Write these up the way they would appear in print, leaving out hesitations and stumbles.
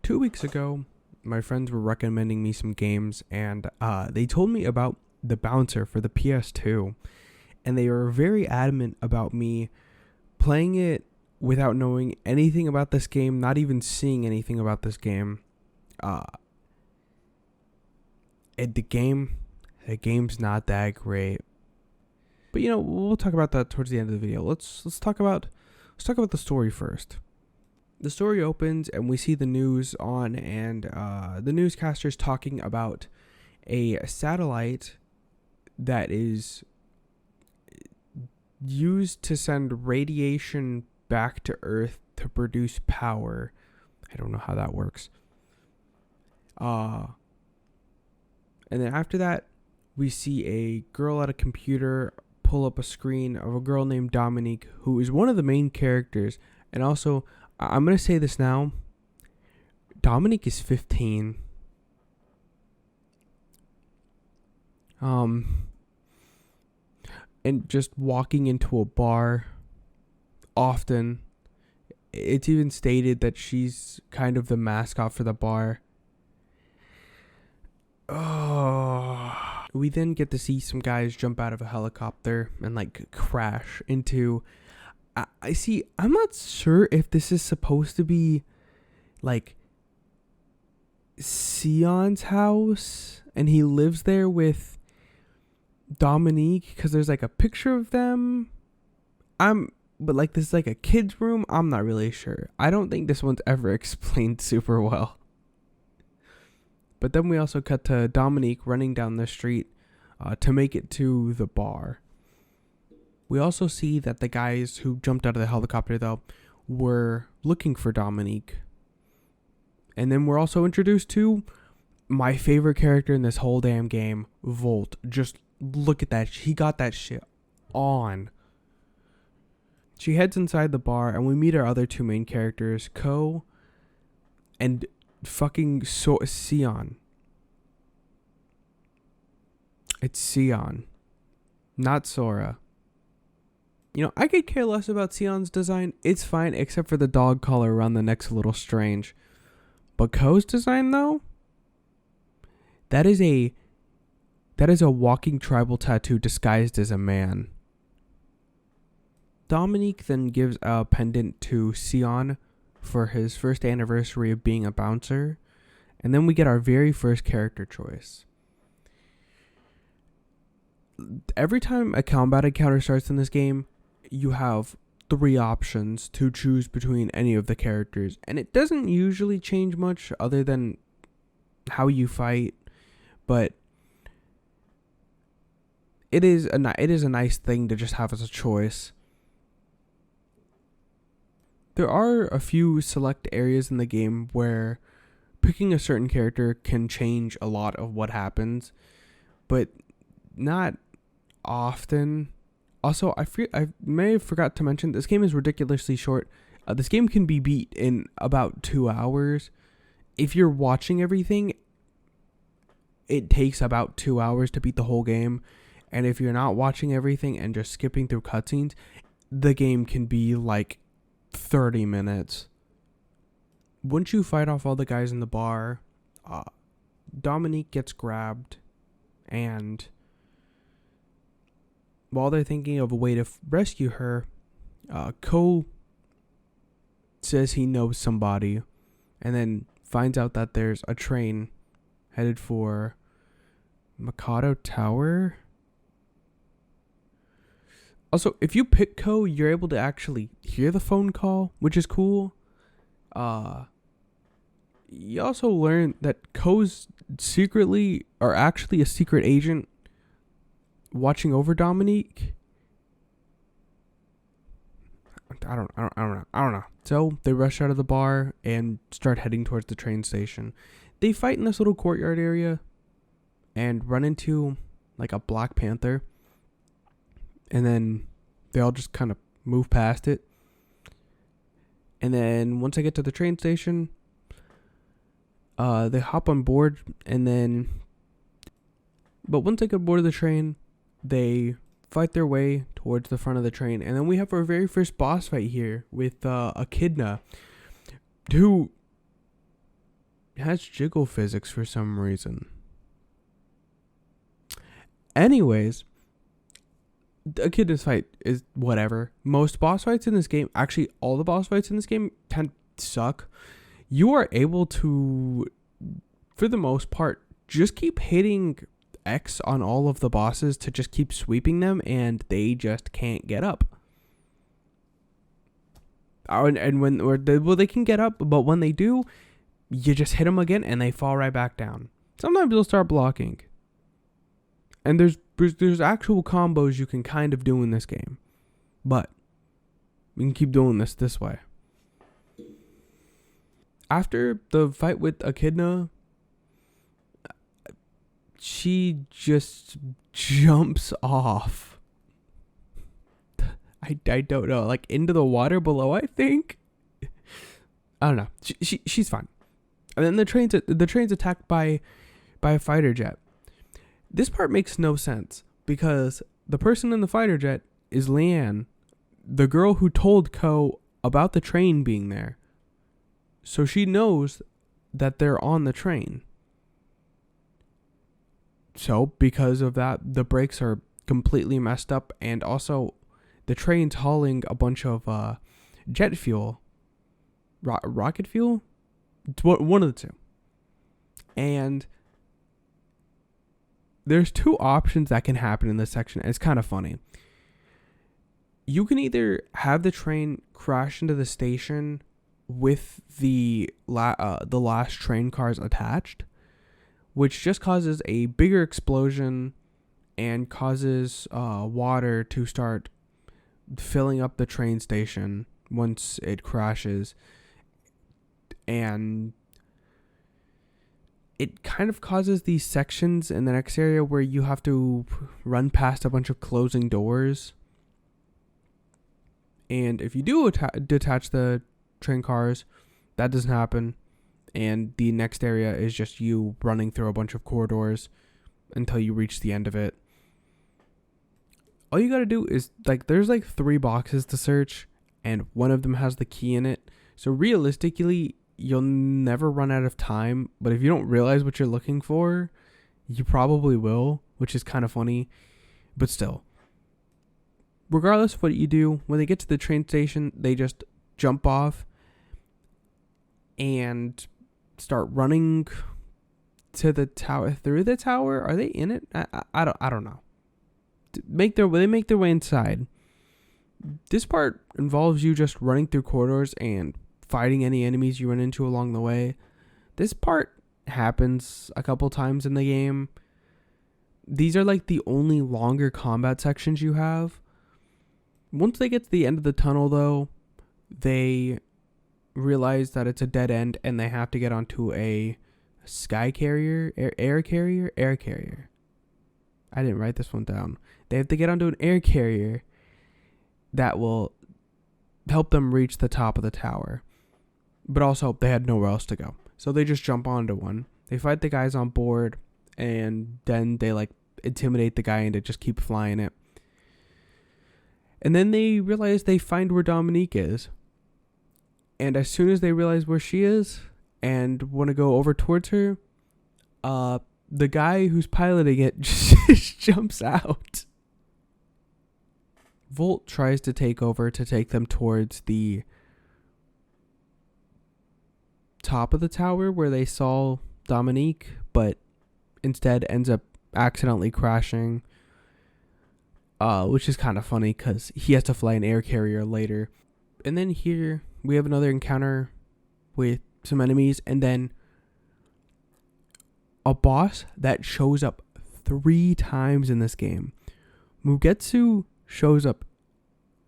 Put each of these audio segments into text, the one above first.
2 weeks ago, my friends were recommending me some games, and they told me about the Bouncer for the PS2, and they were very adamant about me playing it without knowing anything about this game, not even seeing anything about this game. Uh, the game's not that great, but we'll talk about that towards the end of the video. Let's talk about the story first. The story opens and we see the news on, and the newscaster's talking about a satellite that is used to send radiation back to Earth to produce power. I don't know how that works. And then after that, we see a girl at a computer pull up a screen of a girl named Dominique, who is one of the main characters. And also, I'm going to say this now, Dominique is 15. And just walking into a bar often. It's even stated that she's kind of the mascot for the bar. Oh. We then get to see some guys jump out of a helicopter and crash into... I see, I'm not sure if this is supposed to be Sion's house and he lives there with Dominique, because there's a picture of them. But this is a kid's room. I'm not really sure. I don't think this one's ever explained super well. But then we also cut to Dominique running down the street to make it to the bar. We also see that the guys who jumped out of the helicopter, though, were looking for Dominique. And then we're also introduced to my favorite character in this whole damn game, Volt. Just look at that. He got that shit on. She heads inside the bar, and we meet our other two main characters, Ko and fucking Sion. It's Sion, not Sora. I could care less about Sion's design. It's fine, except for the dog collar around the neck's a little strange. But Ko's design, though, that is a walking tribal tattoo disguised as a man. Dominique then gives a pendant to Sion for his first anniversary of being a bouncer. And then we get our very first character choice. Every time a combat encounter starts in this game, you have 3 options to choose between any of the characters, and it doesn't usually change much other than how you fight, but it is a nice thing to just have as a choice. There are a few select areas in the game where picking a certain character can change a lot of what happens, but not often. Also, I may have forgot to mention, this game is ridiculously short. This game can be beat in about 2 hours. If you're watching everything, it takes about 2 hours to beat the whole game. And if you're not watching everything and just skipping through cutscenes, the game can be 30 minutes. Once you fight off all the guys in the bar, Dominique gets grabbed, and while they're thinking of a way to rescue her, Ko says he knows somebody, and then finds out that there's a train headed for Mikado Tower. Also, if you pick Ko, you're able to actually hear the phone call, which is cool. You also learn that Ko's actually a secret agent watching over Dominique. I don't know. So they rush out of the bar and start heading towards the train station. They fight in this little courtyard area and run into a Black Panther. And then they all just kind of move past it. And then once they get to the train station, they hop on board, but once they get aboard the train, they fight their way towards the front of the train. And then we have our very first boss fight here with Echidna, who has jiggle physics for some reason. Anyways, Echidna's fight is whatever. Most boss fights in this game, actually all the boss fights in this game tend to suck. You are able to, for the most part, just keep hitting X on all of the bosses to just keep sweeping them, and they just can't get up. And when they can get up, but when they do, you just hit them again and they fall right back down. Sometimes they'll start blocking. And there's actual combos you can kind of do in this game. But we can keep doing this way. After the fight with Echidna, she just jumps off. I don't know. Like into the water below, I think. I don't know. She's fine. And then the train's attacked by a fighter jet. This part makes no sense because the person in the fighter jet is Leanne, the girl who told Ko about the train being there. So she knows that they're on the train. So because of that, the brakes are completely messed up, and also the train's hauling a bunch of jet fuel, rocket fuel. It's one of the two, and there's two options that can happen in this section. It's kind of funny. You can either have the train crash into the station with the last train cars attached, which just causes a bigger explosion and causes water to start filling up the train station once it crashes. And it kind of causes these sections in the next area where you have to run past a bunch of closing doors. And if you do detach the train cars, that doesn't happen. And the next area is just you running through a bunch of corridors until you reach the end of it. All you gotta do is, there's 3 boxes to search, and one of them has the key in it. So realistically, you'll never run out of time, but if you don't realize what you're looking for, you probably will, which is kind of funny, but still. Regardless of what you do, when they get to the train station, they just jump off and start running to the tower. Through the tower? Are they in it? I don't know. They make their way inside. This part involves you just running through corridors and fighting any enemies you run into along the way. This part happens a couple times in the game. These are the only longer combat sections you have. Once they get to the end of the tunnel, though, they realize that it's a dead end and they have to get onto a sky carrier, air carrier. I didn't write this one down. They have to get onto an air carrier that will help them reach the top of the tower. But also, they had nowhere else to go. So they just jump onto one. They fight the guys on board, and then they intimidate the guy into just keep flying it. And then they realize they find where Dominique is. And as soon as they realize where she is and want to go over towards her, the guy who's piloting it just jumps out. Volt tries to take over to take them towards the top of the tower where they saw Dominique, but instead ends up accidentally crashing, which is kind of funny because he has to fly an air carrier later. And then here we have another encounter with some enemies, and then a boss that shows up 3 times in this game. Mugetsu shows up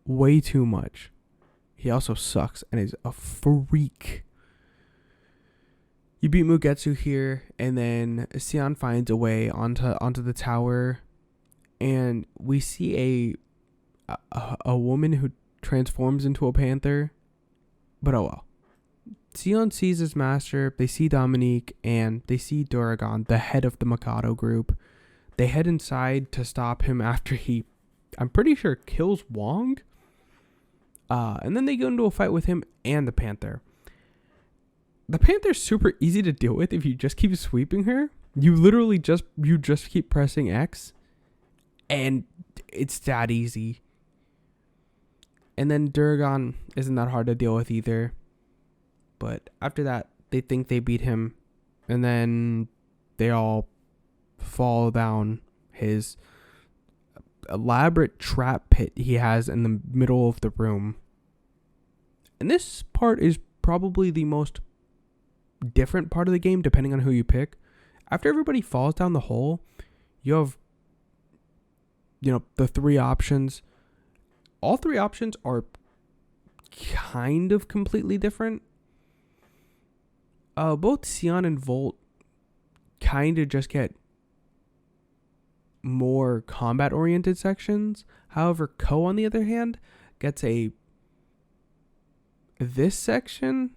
way too much. He also sucks and is a freak. You beat Mugetsu here, and then Sion finds a way onto the tower, and we see a woman who transforms into a panther. But oh well. Sion sees his master, they see Dominique, and they see Duragon, the head of the Mikado group. They head inside to stop him after he, I'm pretty sure, kills Wong. And then they go into a fight with him and the panther. The Panther's super easy to deal with if you just keep sweeping her. You just keep pressing X, and it's that easy. And then Duragon isn't that hard to deal with either. But after that, they think they beat him, and then they all fall down his elaborate trap pit he has in the middle of the room. And this part is probably the most different part of the game, depending on who you pick. After everybody falls down the hole, you have, the three options. All three options are kind of completely different. Both Sion and Volt kind of just get more combat oriented sections. However, Ko, on the other hand, gets this section.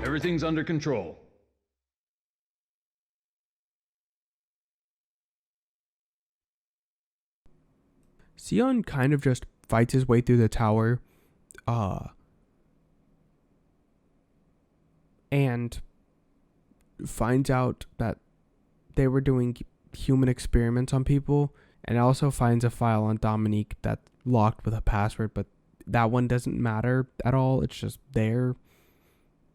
Everything's under control. Sion kind of just fights his way through the tower. And finds out that they were doing human experiments on people, and also finds a file on Dominique that's locked with a password, but that one doesn't matter at all. It's just there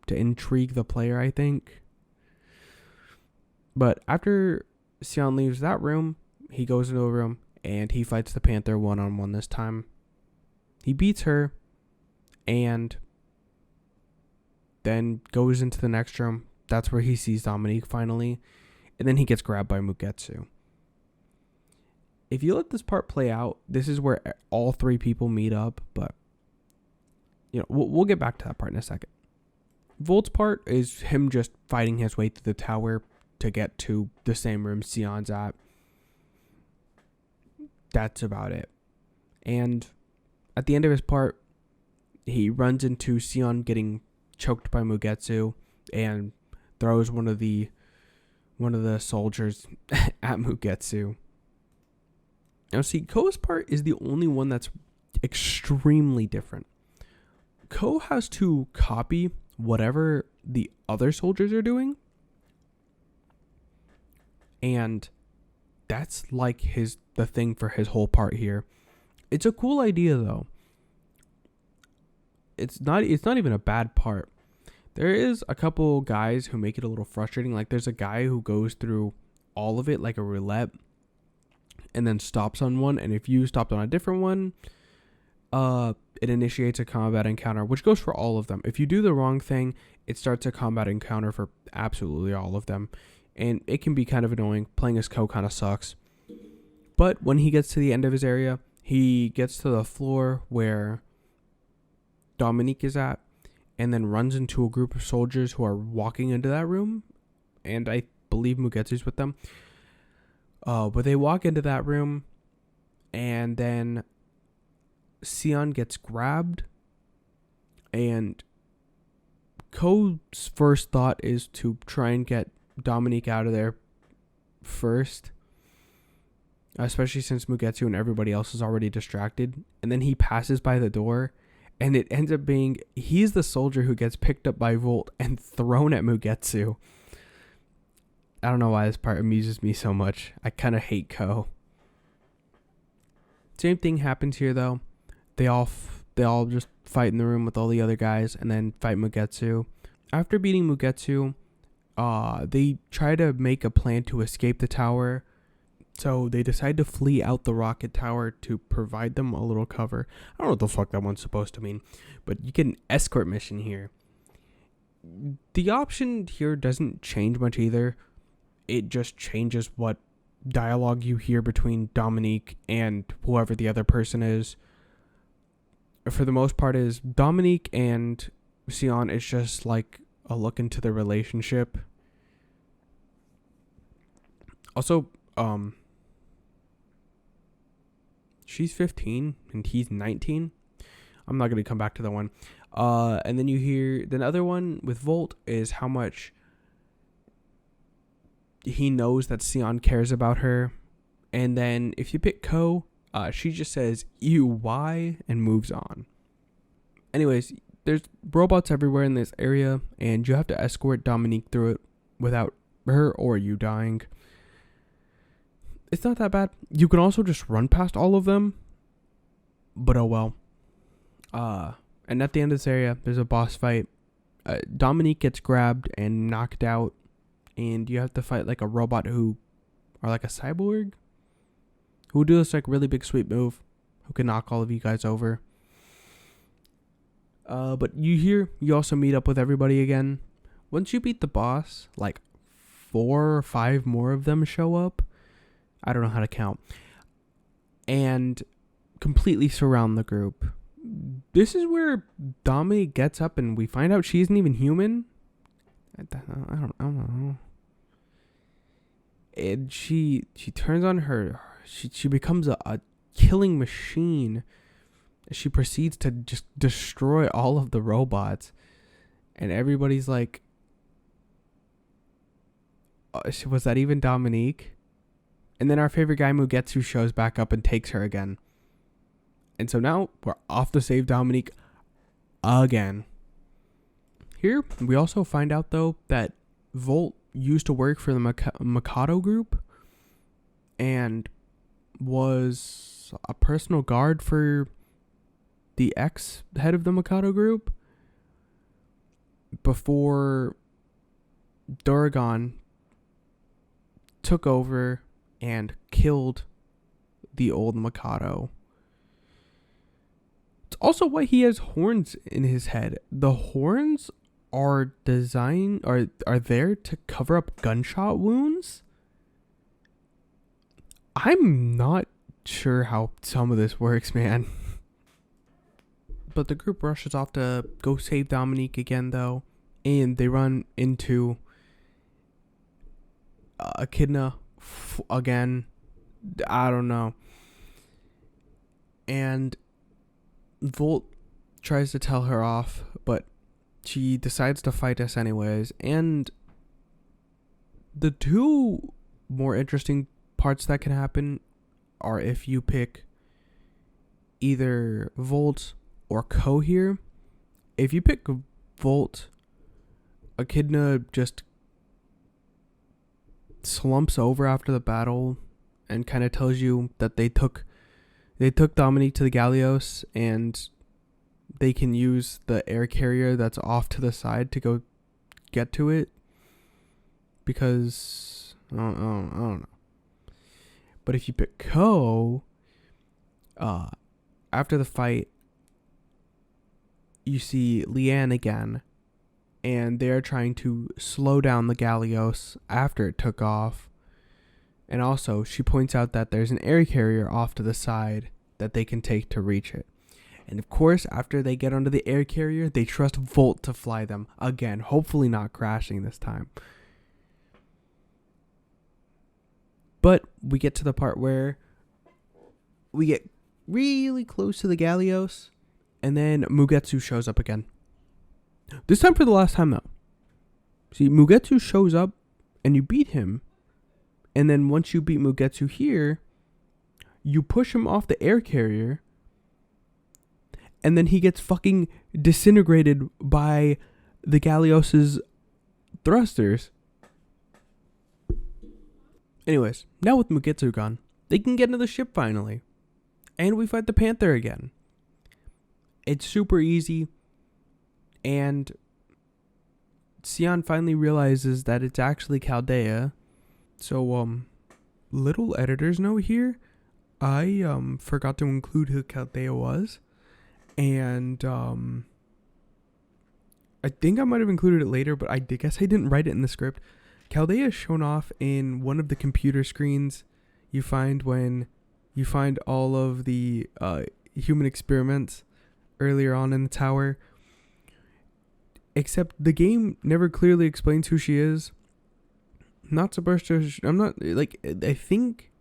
to intrigue the player, I think. But after Sion leaves that room, he goes into a room and he fights the Panther one-on-one this time. He beats her and then goes into the next room. That's where he sees Dominique finally. And then he gets grabbed by Mugetsu. If you let this part play out, this is where all three people meet up. But, we'll get back to that part in a second. Volt's part is him just fighting his way through the tower to get to the same room Sion's at. That's about it. And at the end of his part, he runs into Sion getting choked by Mugetsu and throws one of the soldiers at Mugetsu. Now see, Ko's part is the only one that's extremely different. Ko has to copy whatever the other soldiers are doing, and that's like the thing for his whole part here. It's a cool idea though. It's not even a bad part. There is a couple guys who make it a little frustrating. Like there's a guy who goes through all of it like a roulette and then stops on one, and if you stopped on a different one, it initiates a combat encounter, which goes for all of them. If you do the wrong thing, it starts a combat encounter for absolutely all of them. And it can be kind of annoying. Playing as Ko kind of sucks. But when he gets to the end of his area, he gets to the floor where Dominique is at, and then runs into a group of soldiers who are walking into that room. And I believe Mugetsu's with them. But they walk into that room, and then Sion gets grabbed, and Ko's first thought is to try and get Dominique out of there first, especially since Mugetsu and everybody else is already distracted. And then he passes by the door, and it ends up being he's the soldier who gets picked up by Volt and thrown at Mugetsu. I don't know why this part amuses me so much. I kind of hate Ko. Same thing happens here though. They all just fight in the room with all the other guys and then fight Mugetsu. After beating Mugetsu, they try to make a plan to escape the tower. So they decide to flee out the rocket tower to provide them a little cover. I don't know what the fuck that one's supposed to mean, but you get an escort mission here. The option here doesn't change much either. It just changes what dialogue you hear between Dominique and whoever the other person is. For the most part, is Dominique and Sion is just like a look into their relationship. Also, she's 15 and he's 19. I'm not going to come back to that one. And then you hear the other one with Volt is how much he knows that Sion cares about her. And then if you pick Ko, She just says, "Ew, why?" and moves on. Anyways, there's robots everywhere in this area, and you have to escort Dominique through it without her or you dying. It's not that bad. You can also just run past all of them, but oh well. And at the end of this area, there's a boss fight. Dominique gets grabbed and knocked out, and you have to fight like a robot who, or like a cyborg, who do this like really big sweep move, who can knock all of you guys over. But you also meet up with everybody again. Once you beat the boss, like 4 or 5 more of them show up. I don't know how to count. And completely surround the group. This is where Dominique gets up and we find out she isn't even human. I don't know. And she turns on her. She becomes a killing machine. She proceeds to just destroy all of the robots. And everybody's like, was that even Dominique? And then our favorite guy, Mugetsu, shows back up and takes her again. And so now we're off to save Dominique again. Here, we also find out, though, that Volt used to work for the Mikado group and was a personal guard for the ex-head of the Mikado group before Duragon took over and killed the old Mikado. It's also why he has horns in his head. The horns are there to cover up gunshot wounds. I'm not sure how some of this works, man. But the group rushes off to go save Dominique again, though, and they run into Echidna again. I don't know. And Volt tries to tell her off, but she decides to fight us anyways. And the 2 more interesting parts that can happen are if you pick either Volt or Cohere. If you pick Volt, Echidna just slumps over after the battle and kind of tells you that they took Dominique to the Gallios and they can use the air carrier that's off to the side to go get to it because I don't know. But if you pick Ko, after the fight, you see Leanne again, and they're trying to slow down the Gallios after it took off. And also, she points out that there's an air carrier off to the side that they can take to reach it. And of course, after they get onto the air carrier, they trust Volt to fly them again, hopefully not crashing this time. But we get to the part where we get really close to the Gallios, and then Mugetsu shows up again. This time for the last time, though. See, Mugetsu shows up, and you beat him. And then once you beat Mugetsu here, you push him off the air carrier, and then he gets fucking disintegrated by the Gallios' thrusters. Anyways, now with Mugetsu gone, they can get into the ship finally. And we fight the Panther again. It's super easy. And Sion finally realizes that it's actually Chaldea. So, little editor's note here. I forgot to include who Chaldea was. And I think I might have included it later, but I guess I didn't write it in the script. Chaldea is shown off in one of the computer screens you find when you find all of the human experiments earlier on in the tower. Except the game never clearly explains who she is. Not supposed to. I'm not like. I think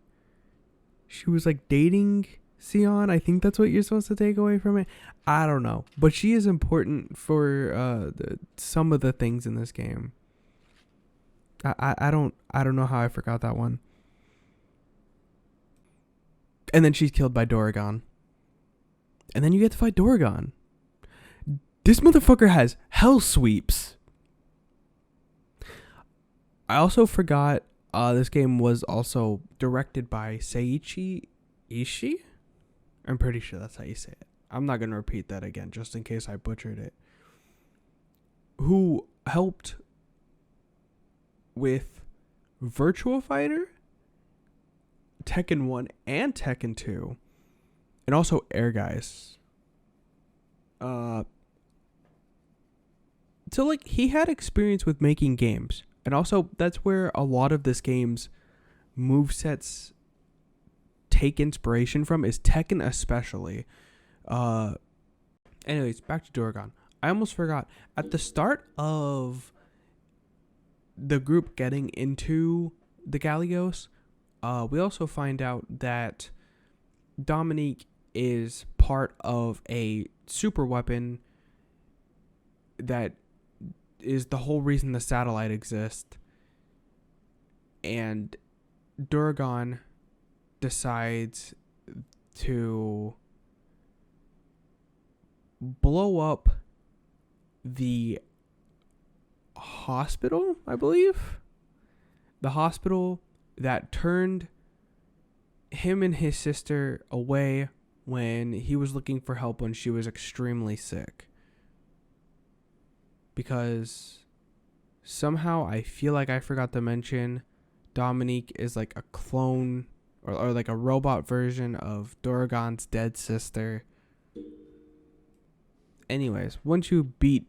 she was like dating Sion. I think that's what you're supposed to take away from it. I don't know, but she is important for some of the things in this game. I don't know how I forgot that one. And then she's killed by Duragon. And then you get to fight Duragon. This motherfucker has hell sweeps. I also forgot this game was also directed by Seiichi Ishii. I'm pretty sure that's how you say it. I'm not going to repeat that again just in case I butchered it. Who helped with Virtua Fighter, Tekken 1 and Tekken 2, and also Air Guys. So like he had experience with making games, and also that's where a lot of this game's movesets take inspiration from, is Tekken especially. Anyways, back to Duragon. I almost forgot. At the start of the group getting into the Gallios, we also find out that Dominique is part of a super weapon that is the whole reason the satellite exists. And Duragon decides to blow up the hospital, I believe. The hospital that turned him and his sister away when he was looking for help when she was extremely sick. Because somehow I feel like I forgot to mention Dominique is like a clone or like a robot version of Duragon's dead sister. Anyways, once you beat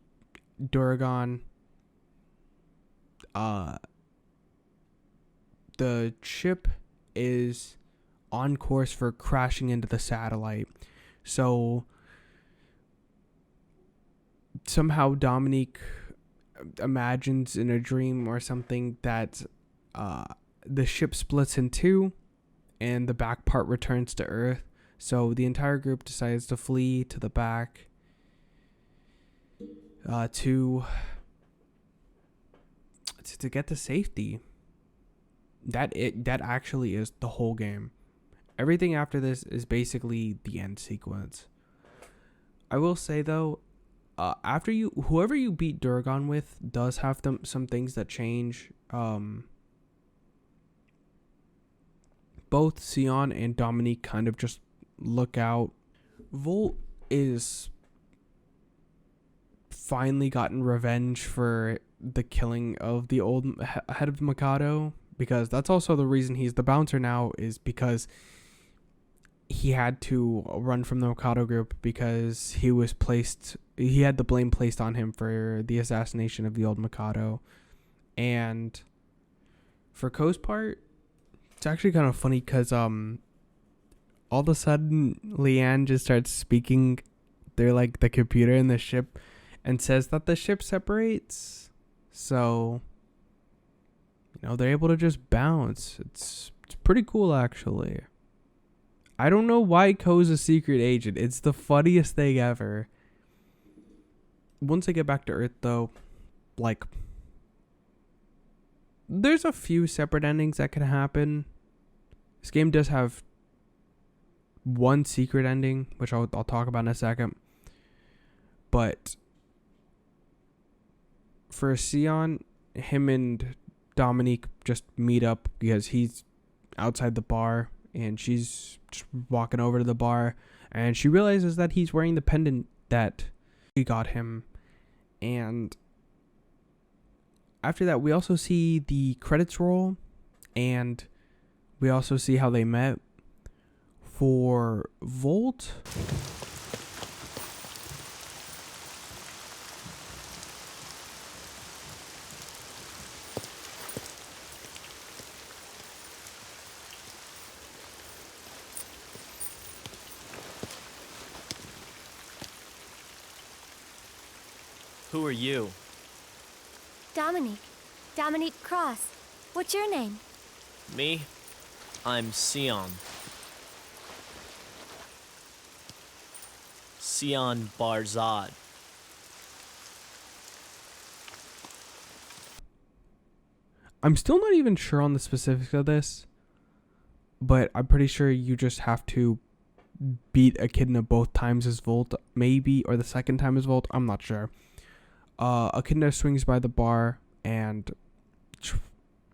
Duragon, the ship is on course for crashing into the satellite. So somehow Dominique imagines in a dream or something that the ship splits in two and the back part returns to Earth. So the entire group decides to flee to the back to get to safety. That actually is the whole game. Everything after this is basically the end sequence. I will say though, after whoever you beat Duragon with does have some things that change. Both Sion and Dominique kind of just look out. Volt is finally gotten revenge for the killing of the old head of the Mikado, because that's also the reason he's the bouncer now, is because he had to run from the Mikado group because he had the blame placed on him for the assassination of the old Mikado. And for Ko's part, it's actually kind of funny because all of a sudden Leanne just starts speaking through like the computer in the ship and says that the ship separates. So, they're able to just bounce. It's pretty cool actually. I don't know why Ko's a secret agent. It's the funniest thing ever. Once I get back to Earth though, like, there's a few separate endings that can happen. This game does have one secret ending, which I'll talk about in a second. But for Sion, him and Dominique just meet up because he's outside the bar and she's just walking over to the bar and she realizes that he's wearing the pendant that he got him. And after that, we also see the credits roll, and we also see how they met. For Volt, Who are you? Dominique. Dominique Cross. What's your name? Me? I'm Sion. Sion Barzad. I'm still not even sure on the specifics of this, but I'm pretty sure you just have to beat Echidna both times as Volt, maybe, or the second time as Volt. I'm not sure. Echidna swings by the bar and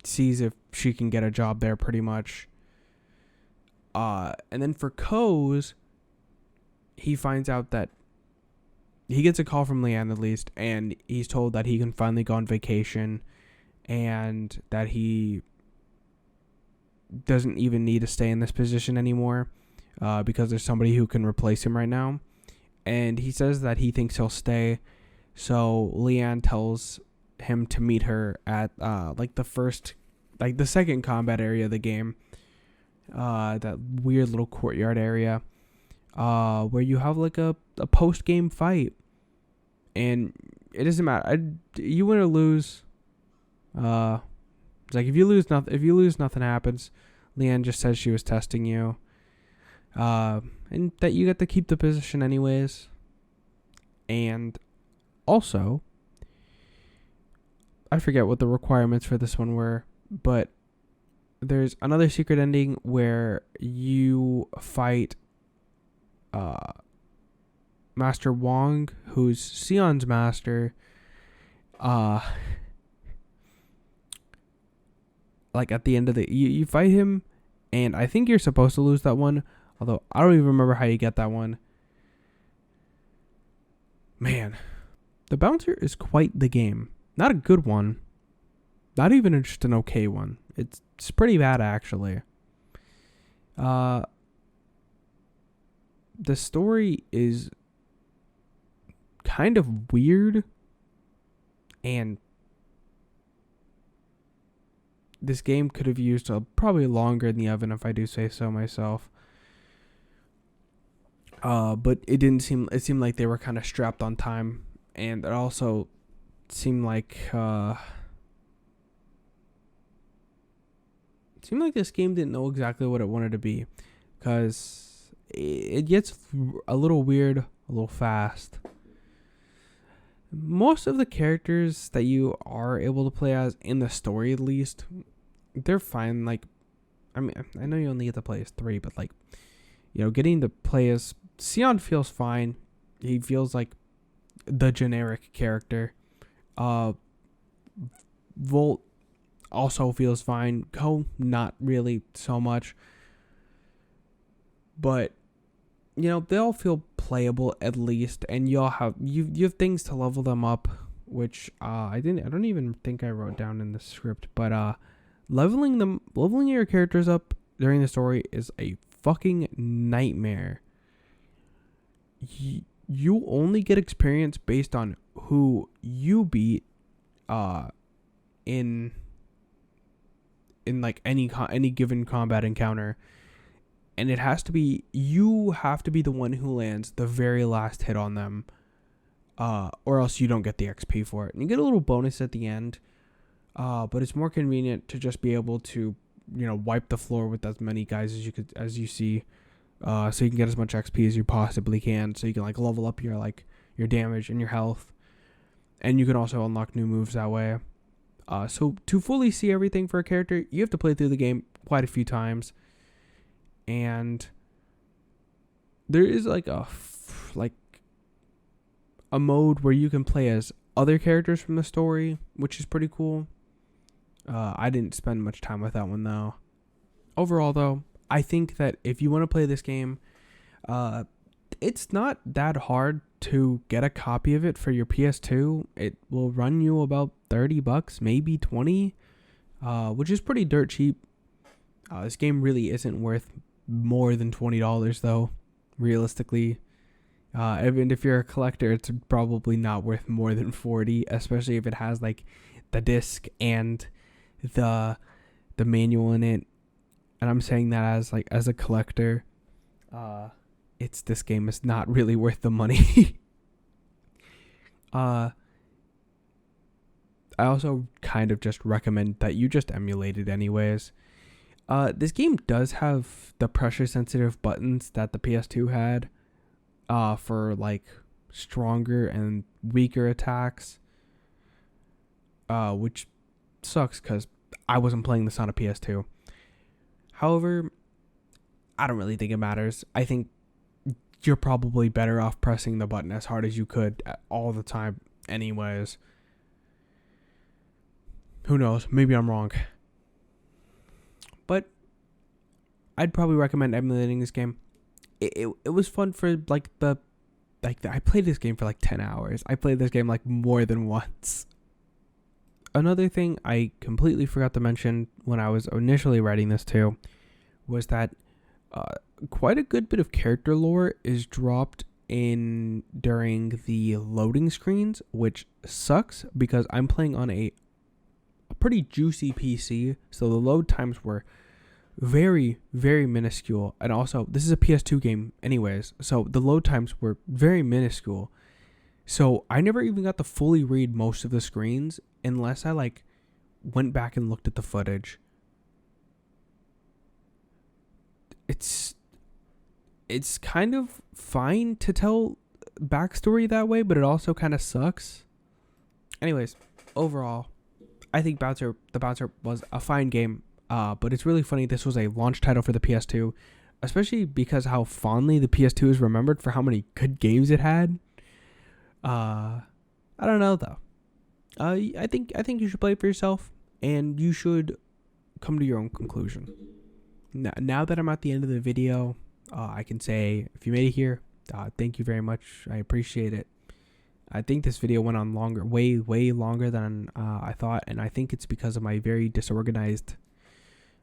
sees if she can get a job there, pretty much. And then for Coase, he finds out that he gets a call from Leanne, at least, and he's told that he can finally go on vacation and that he doesn't even need to stay in this position anymore because there's somebody who can replace him right now. And he says that he thinks he'll stay. So Leanne tells him to meet her at the second combat area of the game, that weird little courtyard area, where you have like a post game fight, and it doesn't matter. You win or lose. It's like if you lose, nothing happens. Leanne just says she was testing you, and that you get to keep the position anyways. And also, I forget what the requirements for this one were, but there's another secret ending where you fight Master Wong, who's Sion's master. Like at the end of you fight him, and I think you're supposed to lose that one, although I don't even remember how you get that one. Man, the Bouncer is quite the game. Not a good one. Not even just an okay one. It's pretty bad, actually. The story is kind of weird, and this game could have used probably longer in the oven, if I do say so myself. But it seemed like they were kind of strapped on time, and it also seemed like this game didn't know exactly what it wanted to be, because it gets a little weird, a little fast. Most of the characters that you are able to play as, in the story at least, they're fine. Like, I mean, I know you only get to play as 3, but like, getting to play as Sion feels fine. He feels like the generic character. Volt also feels fine. Ko, not really so much. But they all feel playable at least, and you have things to level them up, which I don't even think I wrote down in the script, but leveling your characters up during the story is a fucking nightmare. You only get experience based on who you beat in like any given combat encounter. And you have to be the one who lands the very last hit on them, or else you don't get the XP for it. And you get a little bonus at the end, but it's more convenient to just be able to, wipe the floor with as many guys as you see, so you can get as much XP as you possibly can. So you can like level up your damage and your health, and you can also unlock new moves that way. So to fully see everything for a character, you have to play through the game quite a few times. And there is like a mode where you can play as other characters from the story, which is pretty cool. I didn't spend much time with that one though. Overall though, I think that if you want to play this game, it's not that hard to get a copy of it for your PS2. It will run you about $30, maybe 20, which is pretty dirt cheap. This game really isn't worth more than $20 though, realistically. Even if you're a collector, it's probably not worth more than $40, especially if it has like the disc and the manual in it. And I'm saying that as a collector. This game is not really worth the money. I also kind of just recommend that you just emulate it anyways. This game does have the pressure sensitive buttons that the PS2 had, for like stronger and weaker attacks, which sucks because I wasn't playing this on a PS2. However, I don't really think it matters. I think you're probably better off pressing the button as hard as you could all the time anyways. Who knows? Maybe I'm wrong. But I'd probably recommend emulating this game. It was fun for I played this game for like 10 hours. I played this game like more than once. Another thing I completely forgot to mention when I was initially writing this too was that quite a good bit of character lore is dropped in during the loading screens, which sucks because I'm playing on a pretty juicy PC, so the load times were very, very minuscule. And also, this is a PS2 game anyways, so the load times were very minuscule. So I never even got to fully read most of the screens unless I like went back and looked at the footage. It's kind of fine to tell backstory that way, but it also kind of sucks. Anyways, overall, I think The Bouncer was a fine game. But it's really funny this was a launch title for the PS2, especially because how fondly the PS2 is remembered for how many good games it had. I don't know though. I think you should play it for yourself, and you should come to your own conclusion. Now that I'm at the end of the video, I can say if you made it here, thank you very much. I appreciate it. I think this video went on longer, way longer than I thought, and I think it's because of my very disorganized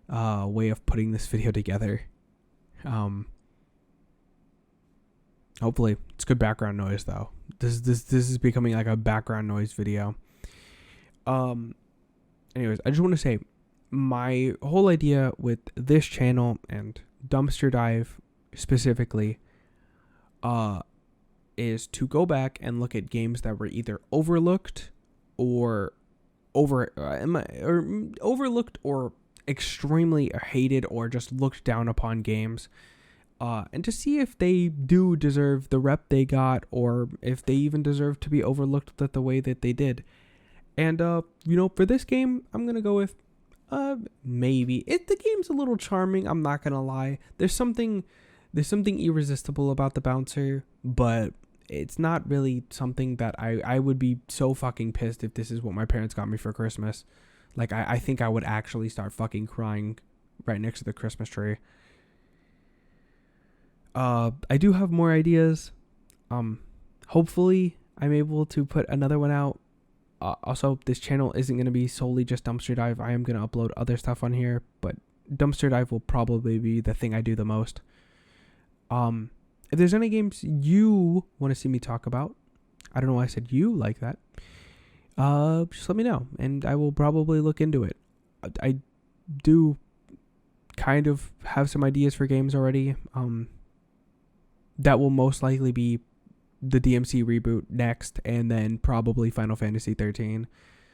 way of putting this video together. Hopefully it's good background noise though. This is becoming like a background noise video. Anyways, I just want to say my whole idea with this channel and Dumpster Dive specifically is to go back and look at games that were either overlooked or overlooked or extremely hated or just looked down upon games, and to see if they do deserve the rep they got or if they even deserve to be overlooked the way that they did. And for this game, I'm gonna go with maybe the game's a little charming. I'm not gonna lie. There's something irresistible about The Bouncer, but it's not really something that I would be so fucking pissed if this is what my parents got me for Christmas. Like, I think I would actually start fucking crying right next to the Christmas tree. I do have more ideas. Hopefully I'm able to put another one out. Also, this channel isn't going to be solely just Dumpster Dive. I am going to upload other stuff on here, but Dumpster Dive will probably be the thing I do the most. If there's any games you want to see me talk about, I don't know why I said you like that. Just let me know, and I will probably look into it. I do kind of have some ideas for games already. That will most likely be the DMC reboot next, and then probably Final Fantasy 13.